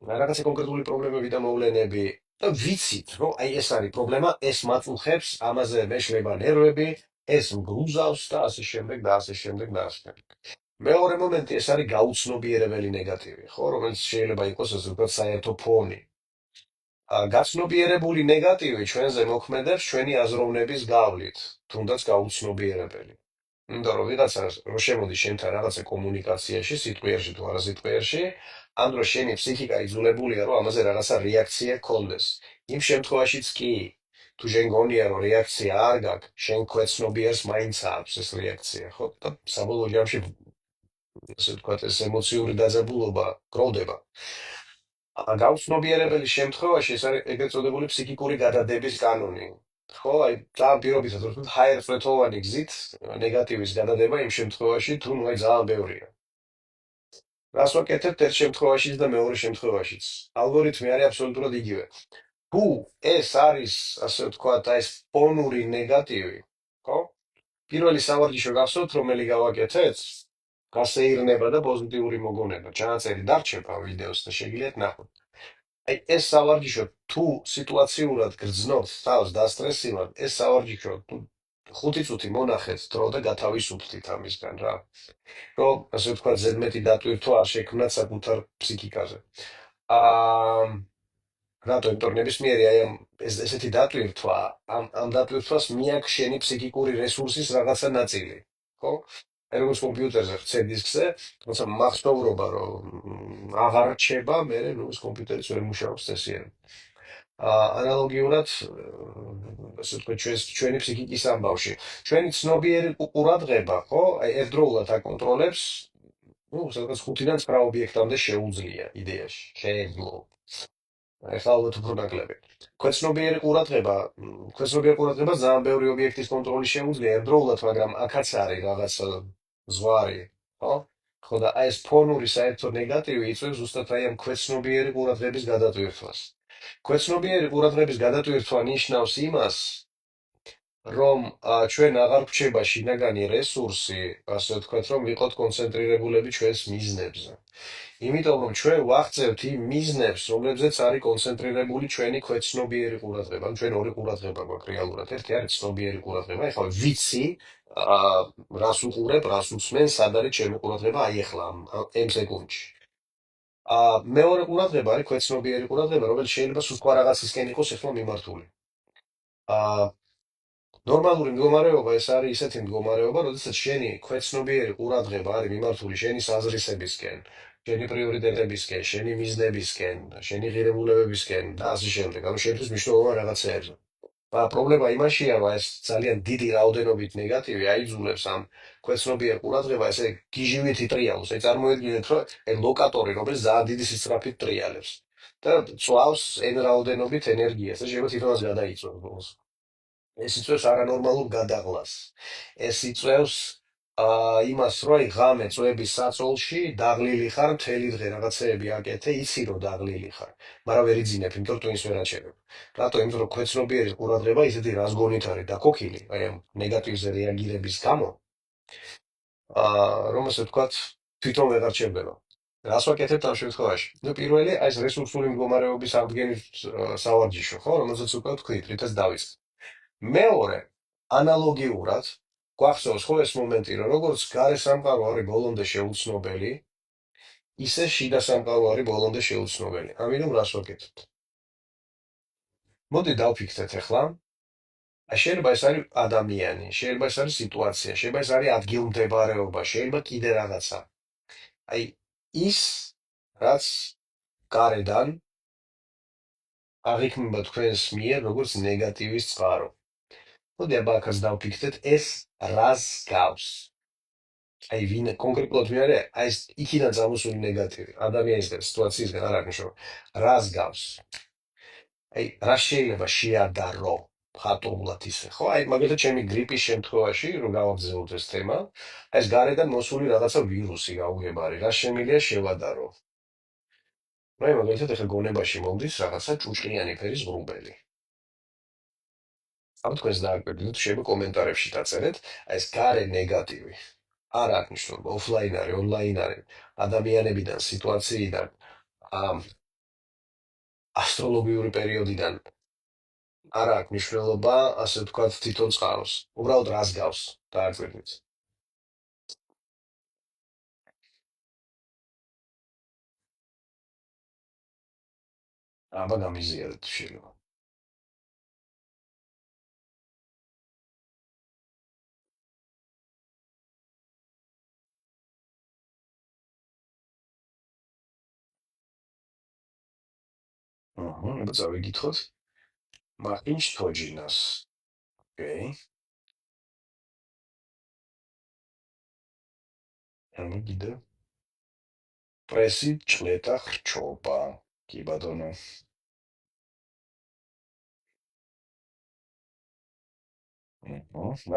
რაღაცა კონკრეტული პრობლემები და მოვლენები და ვიცით, რომ აი ეს არის პრობლემა, ეს მაწუხებს, ამაზე მეშლება ნერვები, ეს მგრუზავს და ასე შემდეგ და ასე შემდეგ და ასე შემდეგ. მეორე მომენტი ეს არის გაუცნობიერებელი ნეგატივი, ხო, რომელიც შეიძლება იყოს ასე ვთქვათ საერთო ფონი. გაცნობიერებული ნეგატივი ჩვენზე მოქმედებს ჩვენი აზროვნების გავლით, თუნდაც გაუცნობიერებელი. იმიტომ რომ ვიღაცა რო შემოდის შენთან რაღაცა კომუნიკაციაში, სიტყვიერში თუ არა სიტყვიერში, ამ დროს შენი ფსიქიკა იძულებულია, რომ ამაზე რაღაცა რეაქცია გქონდეს. იმ შემთხვევაშიც კი, თუ შენ გონია, რომ რეაქცია არ გაქვს, შენ ქვეცნობიერს მაინც აქვს ეს რეაქცია, ხო? და საბოლოო ჯამში, ასე ვთქვათ, ეს ემოციური დაძაბულობა გროვდება. გაუცნობიერებელი შემთხვევაში ეს არის ეგრეთ წოდებული ფსიქიკური გადადების კანონი. ხო, აი, ძალიან პირობითად, რომ ვთქვათ, ჰაერწვეთოვანი გზით ნეგატივის გადადება იმ შემთხვევაში, თუ ნუ აი ძალიან ბევრია. რას ვაკეთებთ ერთ შემთხვევაშიც და მეორე შემთხვევაშიც? ალგორითმი არის აბსოლუტურად იგივე. თუ ეს არის, ასე ვთქვათ, აი ეს ფონური ნეგატივი, ხო? პირველი სავარჯიშო გახსოვთ, რომელი გავაკეთეთ? გასეირნება და პოზიტიური მოგონება. ჩანაწერი დარჩება ვიდეოს და შეგიძლიათ ნახოთ. აი ეს სავარჯიშო თუ სიტუაციურად გრძნობთ თავს დასტრესირებად, ეს სავარჯიშო თუ 5 წუთი მონახეთ დრო და გათავისუფლდით ამისგან რა. რომ ასე ვთქვათ, ზედმეტი დატვირთვა არ შექმნათ საკუთარ ფსიქიკაზე. აა რატო? იმიტომ რომ ნებისმიერი აი ესეთი დატვირთვა, ამ დატვირთვას მიაქვს შენი ფსიქიკური რესურსის რაღაცა ნაწილი, ხო? როგორც კომპიუტერზე ხცე დისკზე, თუმცა მახსოვრობა რომ აღარ რჩება, მე როგორც კომპიუტერიც ვერ მუშაობს წესიერი. ანალოგიურად, ასე ვთქვათ, ჩვენი ფსიქიკის ამბავში. ჩვენი ცნობიერი ყურადღება, ხო, აი ერთდროულად აკონტროლებს, ну, სადღაც 5-დან 9 ობიექტამდე შეუძლია იდეაში. შეეძლო. ეხლა ალბათ უფრო ნაკლები. ქვეცნობიერი ყურადღება ძალიან ბევრი ობიექტის კონტროლი შეუძლია ერთდროულად, მაგრამ აქაც არის რაღაცა ზღვარი, ხო? ხო და აი ეს ფონური საერთო ნეგატივი იწვევს ზუსტად აი ამ ქვეცნობიერი ყურადღების გადატვირთვას. ქვეცნობიერი ყურადღების გადატვირთვა ნიშნავს იმას, რომ ჩვენ აღარ გვჩება შინაგანი რესურსი, ასე ვთქვათ, რომ ვიყოთ კონცენტრირებულები ჩვენს მიზნებზე. იმიტომ რომ ჩვენ ვაღწევთ იმ მიზნებს, რომლებზეც არის კონცენტრირებული ჩვენი ქვეცნობიერი ყურადღება. ანუ ჩვენ ორი ყურადღება გვაქვს რეალურად. ერთი არის ცნობიერი ყურადღება, ეხლა ვიცი, რას უყურებ, რას უსმენ, სად არის ჩემი ყურადღება, აი ეხლა ამ სეკუნდში. მეორე ყურადღება არის ქვეცნობიერი ყურადღება, რომელიც შეიძლება სულ სხვა რაღაცისკენ იყოს ეხლა მიმართული. აა ნორმალური მდგომარეობა ეს არის ისეთი მდგომარეობა, როდესაც შენი ქვეცნობიერი ყურადღება არის მიმართული შენი საზრისებისკენ, შენი პრიორიტეტებისკენ, შენი მიზნებისკენ, შენი ღირებულებებისკენ და ასე შემდეგ. ანუ შეთვის მნიშვნელოვან რაღაცეებზე. პრობლემა იმაშია, რომ ეს ძალიან დიდი რაოდენობით ნეგატივი აიძულებს ამ ქვეცნობიერ ყურადღება ესე გიჟივით იტრიალოს. აი წარმოედგინეთ, რომ აი ლოკატორი, რომელიც ძალიან დიდი სისწრაფით ტრიალებს და წვავს n რაოდენობით ენერგიას და შეიძლება თვითონაც გადაიწვევს ბოლოს. ეს იწვევს არანორმალურ გადაღლას. ეს იწვევს იმას, რომ აი ღამე წვების საწოლში დაღლილი ხარ მთელი დღე რაღაცეები აკეთე, იცი რომ დაღლილი ხარ, მაგრამ ვერ იძინებ, იმიტომ რომ ტვინს ვერ აჩერებ. რატო? იმიტომ რომ ქვეცნობიერი ყურადღება ისეთი რაზგონით არის დაქოქილი, აი ამ ნეგატივზე რეაგირების გამო, რომ ასე ვთქვათ, თვითონ ვერ არჩევდება. რას ვაკეთებთ ამ შემთხვევაში? ნუ პირველი, აი ეს რესურსული მდგომარეობის აღდგენის სავარჯიშო, ხო, რომელზეც უკვე ვთქვით, რითაც დავიწყე. მეორე, ანალოგიურად, გვახსოვს ხო ეს მომენტი, რომ როგორც გარე სამყარო არის ბოლომდე შეუცნობელი, ისე შიდა სამყარო არის ბოლომდე შეუცნობელი. ამიტომ რას ვაკეთებთ? მოდი დავფიქრდეთ ახლა. შეიძლება ეს არის ადამიანი, შეიძლება ეს არის სიტუაცია, შეიძლება ეს არის ადგილმდებარეობა, შეიძლება კიდე რაღაცა. აი ის, რაც გარედან აღიქმება თქვენს მიერ როგორც ნეგატივის წყარო. მოდი აბა აქაც დავფიქრდეთ, ეს რას გავს? აი ვინ კონკრეტულად ვინ არის? აი ეს იქიდან წამოსული ნეგატივი, ადამიანისგან, სიტუაციისგან არ არის მნიშვნელოვანი. რას გავს? აი რა შეიძლება შეადარო ხატოვნად ისე, ხო? აი მაგალითად ჩემი გრიპის შემთხვევაში, რომ გავაგზავნოთ ეს თემა, აი ეს გარედან მოსული რაღაცა ვირუსი გაუგებარი, რა შემიძლია შევადარო? აი მაგალითად ეხლა გონებაში მომდის რაღაცა ჭუჭყიანი ფერის ღრუბელი. ამ თქვენს დააკვირდით, შეიძლება კომენტარებში დაწერეთ, აი ეს გარე ნეგატივი. არ აქვს მნიშვნელობა, ოფლაინ არის, ონლაინ არის, ადამიანებიდან, სიტუაციიდან, ასტროლოგიური პერიოდიდან არ აქვს მნიშვნელობა, ასე ვთქვათ, თვითონ წყაროს. უბრალოდ რას გავს, დააკვირდით. აბა გამიზიარეთ შეიძლება. აბა წავიკითხოთ. მაკინჩ თოჯინას. ოკეი. ანუ კიდე პრესი ჭლეტა ხრჩობა. კი ბატონო.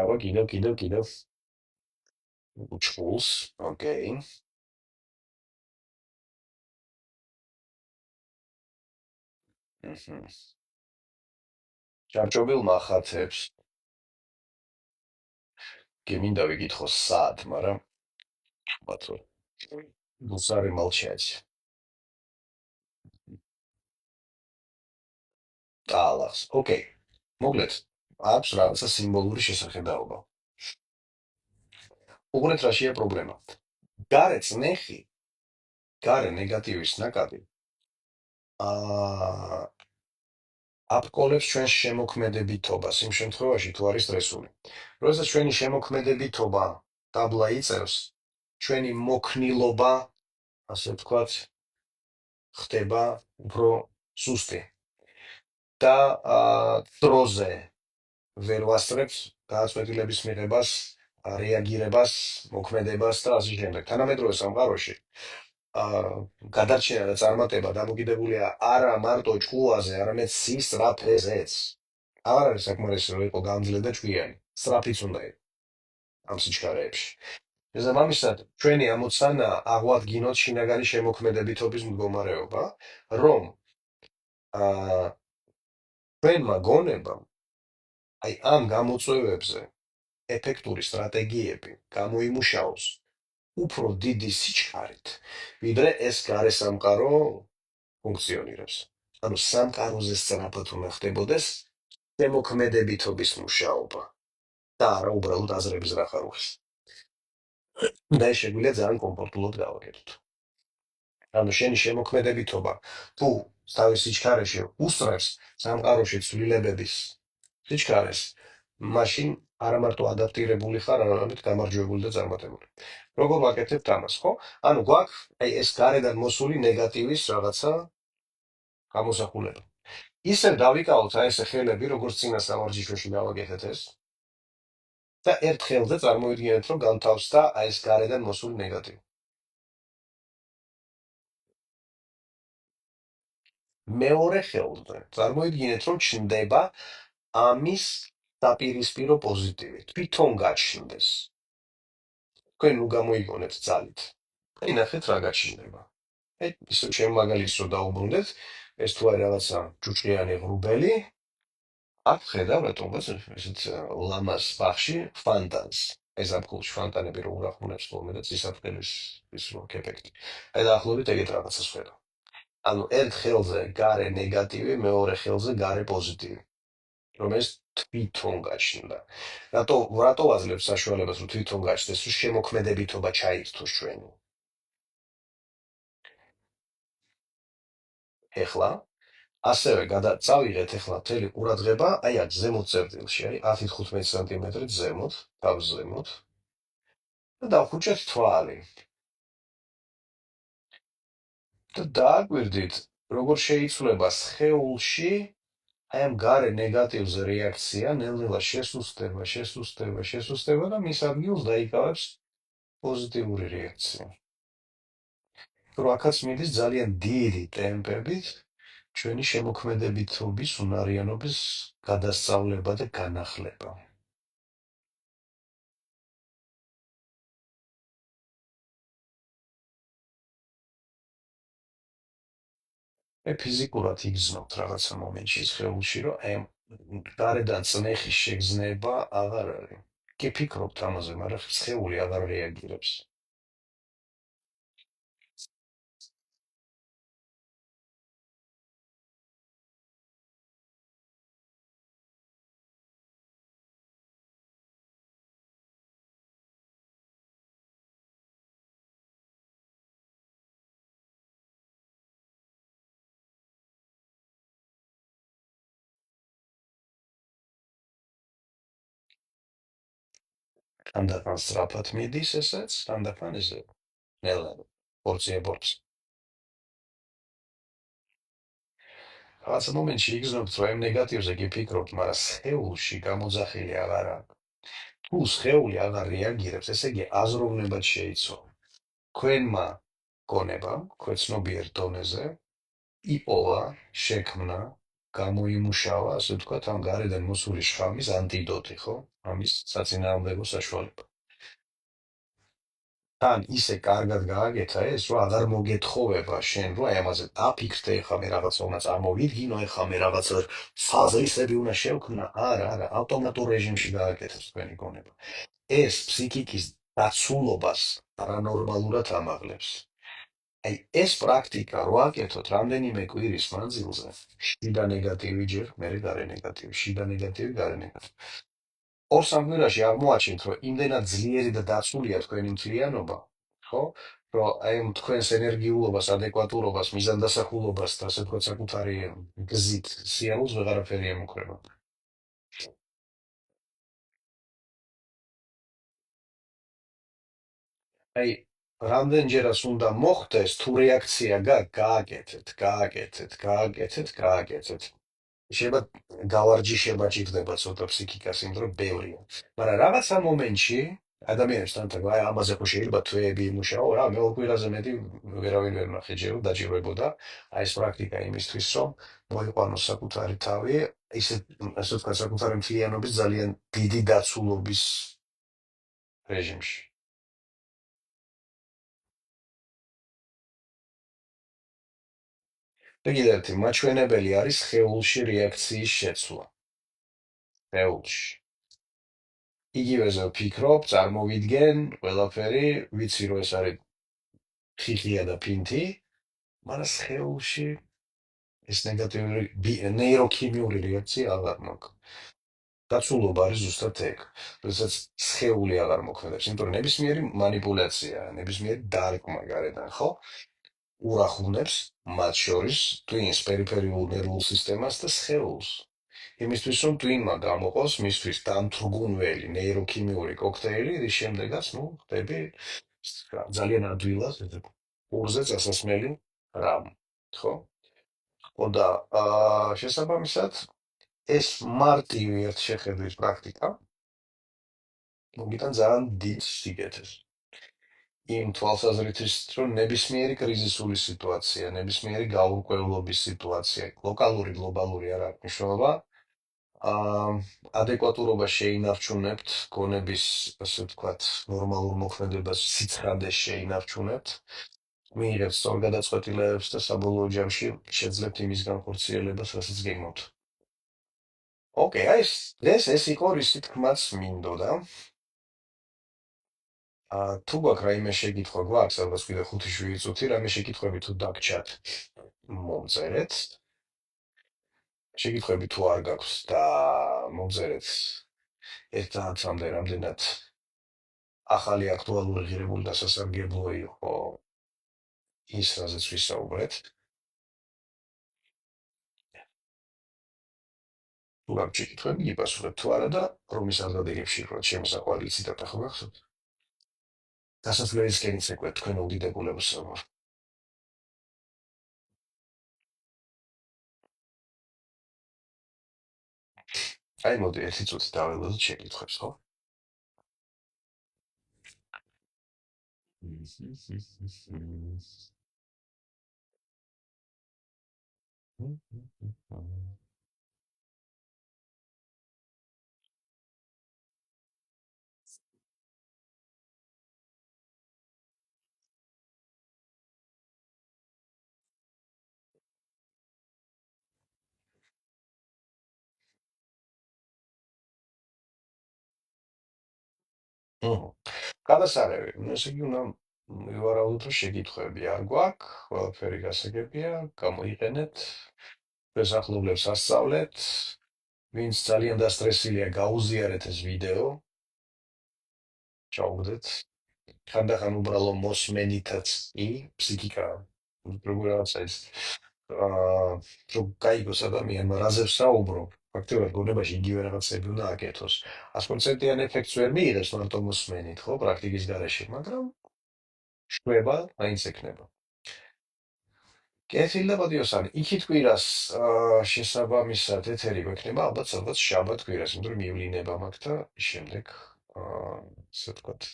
აბა კიდევ. უჩხულს. ოკეი. ჭარჭობილ მახათებს. კი მინდა ვიკითხო სად, მაგრამ ბათო. გუსარი молчать. ტალახს. ოკეი. მოგლეთ. აქვს რაღაცა სიმბოლური შესახედაობა. უყურეთ რაშია პრობლემა. გარე წნეხი, გარე ნეგატივის ნაკადი აა აპკოლებს ჩვენს შემოქმედებითობას იმ შემთხვევაში თუ არის სტრესული. როდესაც ჩვენი შემოქმედებითობა დაბლა იწევს, ჩვენი მოქნილობა, ასე ვთქვათ, ხდება უფრო სუსტი და დროზე ვერ ვასწრებთ გადაწყვეტილების მიღებას, რეაგირებას, მოქმედებას და ასე შემდეგ. თანამედროვე სამყაროში გადარჩენა და წარმატება დამოკიდებულია არა მარტო ჭკუაზე, არამედ სისწრაფეზეც. აღარ არის საკმარისი რომ იყო გამძლე და ჭკვიანი. სწრაფიც უნდა იყო ამ სიჩქარეებში. შესაბამისად, ჩვენი ამოცანა აღვადგინოთ შინაგანი შემოქმედებითობის მდგომარეობა, რომ აა ჩვენმა გონებამ აი ამ გამოწვევებზე ეფექტური სტრატეგიები გამოიმუშაოს უფრო დიდი სიჩქარით, ვიდრე ეს გარე სამყარო ფუნქციონირებს. ანუ სამყაროზე სწრაფად უნდა ხდებოდეს შემოქმედებითობის მუშაობა და არა უბრალოდ აზრების რახარუხის. და ეს შეგვიძლია ძალიან კომფორტულად გავაკეთოთ. ანუ შენი შემოქმედებითობა თუ თავის სიჩქარეში უსწრებს სამყაროში ცვლილებების სიჩქარეს, მაშინ არა მარტო ადაპტირებული ხარ, არამედ გამარჯვებული და წარმატებული. როგორ ვაკეთებთ ამას, ხო? ანუ გვაქვს აი ეს გარედან მოსული ნეგატივის რაღაცა გამოსახულება. ისევ დავიკავოთ აი ესე ხელები, როგორც წინა სამარჯიშოში გავაკეთეთ ეს და ერთ ხელზე წარმოვიდგინეთ, რომ განთავსდა აი ეს გარედან მოსული ნეგატივი. მეორე ხელზე წარმოიდგინეთ, რომ ჩნდება ამის დაპირისპირო პოზიტივი. თვითონ გაჩნდეს. თქვენ ნუ გამოიგონეთ ძალით. აი ნახეთ რა გაჩნდება. აი ისე ჩემ მაგალითს რო დაუბრუნდეთ, ეს თუ არის რაღაცა ჯუჭყიანი ღრუბელი, აქ ხედავ რატომაც ესეთ ლამას ბახში ფანტანს. ეს ზაფხულში ფანტანები რო ურახუნებს ხოლმე და წისაფრთხილის ის რო ეფექტი. აი დაახლოებით ეგეთ რაღაცას ხედავ. ანუ ერთ ხელზე გარე ნეგატივი, მეორე ხელზე გარე პოზიტივი. რომ ეს თვითონ გაჩნდა. რატო ვაძლევს საშუალებას, რომ თვითონ გაჩნდეს, რომ შემოქმედებითობა ჩაირთოს ჩვენი. ეხლა ასევე წავიღეთ ეხლა მთელი ყურადღება, აი აქ ზემოთ წერტილში, აი 10-15 სანტიმეტრით ზემოთ, თავს ზემოთ და დავხუჭეთ თვალი. და დააკვირდით, როგორ შეიცვლება სხეულში აი ამ გარე ნეგატივზე რეაქცია, ნელ-ნელა შესუსტება და მის ადგილს დაიკავებს პოზიტიური რეაქცია. რომ აქაც მიდის ძალიან დიდი ტემპებით ჩვენი შემოქმედებითობის, უნარიანობის გადასწავლება და განახლება. მე ფიზიკურად იგრძნობთ რაღაცა მომენტში სხეულში, რომ აი ამ გარედან წნეხის შეგრძნება აღარ არის. კი ფიქრობთ ამაზე, მაგრამ სხეული აღარ რეაგირებს. თანდათან სწრაფად მიდის ესეც, თანდათან ესე ნელა პორცია-პორცია. რაღაცა მომენტში იგრძნობთ, რომ ამ ნეგატივზე კი ფიქრობთ, მაგრამ სხეულში გამოძახილი აღარ აქვს. თუ სხეული აღარ რეაგირებს, ესე იგი აზროვნებად შეიცვალა. თქვენმა გონებამ, ქვეცნობიერ დონეზე იპოვა, შექმნა, გამოიმუშავა, ასე ვთქვათ, ამ გარედან მოსული შხამის ანტიდოტი, ხო? ამის საწინააღმდეგო საშუალება. თან ისე კარგად გააკეთა ეს, რომ აღარ მოგეთხოვება შენ, რომ აი ამაზე დაფიქრდე, ეხლა მე რაღაცა უნდა წარმოვიდგინო, ეხლა მე რაღაცა საზრისები უნდა შევქმნა. არა, ავტომატურ რეჟიმში გააკეთებს თქვენი გონება. ეს ფსიქიკის დაცულობას არანორმალურად ამაღლებს. აი ეს პრაქტიკა რო აკეთოთ რამდენიმე კვირის მანძილზე, შიდა ნეგატივი ჯერ, მერე გარე ნეგატივი, შიდა ნეგატივი, გარე ნეგატივი. ორ-სამ კვირაში აღმოაჩენთ, რომ იმდენად ძლიერი და დაცულია თქვენი მთლიანობა, ხო? რომ აი ამ თქვენს ენერგიულობას, ადეკვატურობას, მიზანდასახულობას და ასე ვთქვათ, საკუთარი გზით სიარულს ვეღარაფერი ემუქრება. აი, რამდენჯერაც უნდა მოხდეს, თუ რეაქცია გააკეთეთ, გააკეთეთ. შეიძლება გავარჯიშება ჭირდება ცოტა ფსიქიკას, იმიტომ რომ ბევრია. მაგრამ რაღაცა მომენტში ადამიანებს თანთან აი ამაზე ხო შეიძლება თვეები იმუშაო რა, მე ორ კვირაზე მეტი ვერავინ ვერ ნახე ჯერ დაჭირვებოდა. აი ეს პრაქტიკა იმისთვის რომ მოიყვანოს საკუთარი თავი, ისე ასე ვთქვათ, საკუთარი მთლიანობის ძალიან დიდი დაცულობის რეჟიმში. და კიდევ ერთი მაჩვენებელი არის სხეულში რეაქციის შეცვლა. სხეულში. იგივეზე ვფიქრობ, წარმოვიდგენ, ყველაფერი, ვიცი რომ ეს არის ხიხია და ფინთი, მაგრამ სხეულში ეს ნეგატიური ნეიროქიმიური რეაქცია აღარ მაქვს. დაცულობა არის ზუსტად ეგ. როდესაც სხეული აღარ მოქმედებს, იმიტომ რომ ნებისმიერი მანიპულაცია, ნებისმიერი დარკვმა გარედან, ხო? ურახუნებს მათ შორის twins პერიფერიულ ნერვულ სისტემას და სხეულს. იმისთვის რომ twin-მა გამოყოს მისთვის დამთრგუნველი ნეიროქიმიური კოქტეილი, რის შემდეგაც, ნუ, ხდები ძალიან ადვილად ყურზე წასასმელი რამ, ხო? ხო და შესაბამისად ეს მარტივი ერთ შეხედვის პრაქტიკა მოგიტან ძალიან დიდ სიგეთეს. იმ თვალსაზრისით, რომ ნებისმიერი კრიზისული სიტუაცია, ნებისმიერი გაურკვევლობის სიტუაცია, ლოკალური, გლობალური არ აქვს მნიშვნელობა, აა ადეკვატურობა შეინარჩუნებთ, გონების, ასე ვთქვათ, ნორმალურ მოქმედებას, სიცხადეს შეინარჩუნებთ, მიიღებთ სწორ გადაწყვეტილებებს და საბოლოო ჯამში შეძლებთ იმის განხორციელებას, რასაც გეგმავთ. ოკეი, აი ეს იყო რისი თქმაც მინდოდა. თუ გვაქვს რაიმე შეკითხვა გვაქვს, ალბათ კიდე 5-7 წუთი, რაიმე შეკითხვები თუ დაგჭათ, მომწერეთ. შეკითხვები თუ არ გაქვს და მომწერეთ ერთადერთამდე რამდენად ახალი აქტუალური ღირებული და სასარგებლო იყო ის, რაზეც ვისაუბრეთ. თუ გაქვს შეკითხვები, გიპასუხებ თუ არა და რომ ის ადრადეგებში რომ შემოსაყვანილი ციტატა ხო გახსოვთ? დასასრულისკენ იცეკვეთ თქვენ უდიდებულებს. აი მოდი 1 წუთი დაველოდოთ შეკითხვებს, ხო? Mhm. გადასარევი, ესე იგი უნდა ვივარაუდოთ, რომ შეკითხვები არ გვაქვს, ყველაფერი გასაგებია, გამოიყენეთ, შესაძლებლებს ასწავლეთ, ვინც ძალიან დასტრესილია, გაუზიარეთ ეს ვიდეო, ჩაუგდეთ, ხანდახან უბრალო მოსმენითაც კი, ფსიქიკა, როგორ რაღაცა ის, აა, რომ გაიგოს ადამიანმა, რაზე ვსაუბრობ, ფაქტობრივად გონებაში იგივე რაღაცები უნდა აკეთოს. 100%-იან ეფექტს ვერ მიიღებს მარტო მოსმენით, ხო, პრაქტიკის გარეშე, მაგრამ შვება მაინც ექნება. კეთილი და პატიოსანი, იქით კვირას შესაბამისად ეთერი გვექნება, ალბათ სადღაც შაბათ კვირას, იმიტომ რომ მივლინება მაქვს და შემდეგ, ასე ვთქვათ,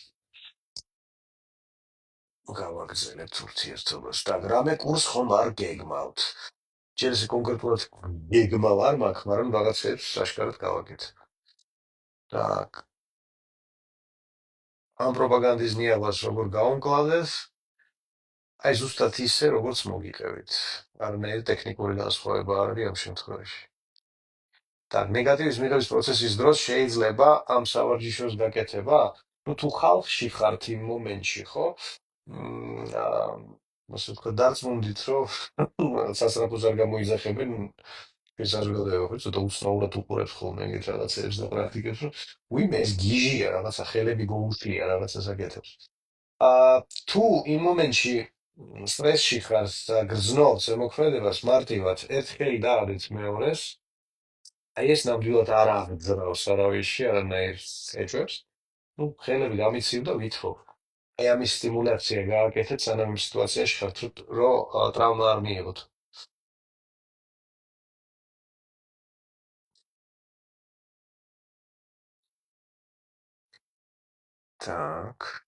გავაგრძელებთ ურთიერთობას. და რამე კურს ხომ არ გეგმავთ. ჯერ ესე კონკრეტულად გეგმავ არ მაქვს, მაგრამ რაღაცებს აშკარად გავაკეთებ. Так, ამ პროპაგანდის ნიავას როგორ გავუმკლავდეს? აი ზუსტად ისე, როგორც მოგიყევით. არანაირი ტექნიკური განსხვავება არ არის ამ შემთხვევაში. და ნეგატივის მიღების პროცესის დროს შეიძლება ამ სავარჯიშოს გაკეთება, ну თუ ხალხში ხართ იმ მომენტში, ხო? ასე ვთქვათ, დარწმუნდით, რომ სასწრაფოს არ გამოიძახებენ, ეს საზოგადოება ხო ცოტა უცნაურად უყურებს ხოლმე ეგეთ რაღაცებს და პრაქტიკებს, რომ ვიმე ეს გიჟია, რაღაცა ხელები გოუშლია, რაღაცას აკეთებს. თუ იმ მომენტში სტრესში ხარ და გრძნობ ზემოქმედებას მარტივად ერთ ხელი დაადეთ მეორეს, აი ეს ნამდვილად არ აღძრავს არავისში არანაირ ეჭვებს. ნუ ხელები გამიცივ და ვითხოვ. აი ამის სტიმულაცია გააკეთეთ, სანამ იმ სიტუაციაში ხართ, რომ ტრავმა არ მიიღოთ. Так.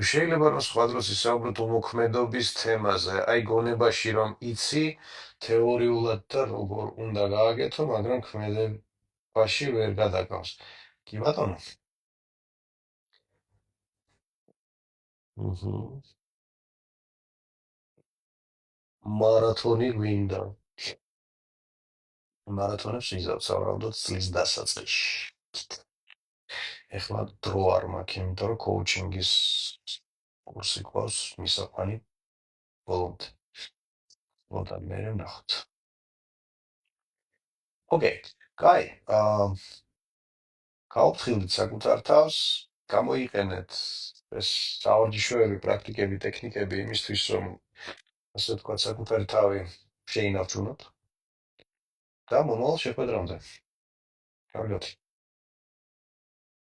შეიძლება რომ სხვა დროს ისაუბროთ უმოქმედობის თემაზე, აი გონებაში რომ იცი თეორიულად და როგორ უნდა გააკეთო, მაგრამ ქმედებაში ვერ გადაგავს. კი ბატონო? Mhm. მარათონი გვინდა. მარათონებს ვიზავ სავარაუდოდ წლის დასაწყისში. ეხლა დრო არ მაქვს, იმიტომ რომ კოუჩინგის კურსი ყავს მისაყვანი ბოლომდე. მოდარ მე ვნახოთ. ოკეი, კაი. გაუფრთხილდით საკუთარ თავს, გამოიყენეთ ეს საوارჯიშოები, პრაქტიკები, ტექნიკები იმისთვის, რომ ასე ვთქვათ, საკუთარი თავი შეინარჩუნოთ და მომავალ შეხვედრამდე. კარგად.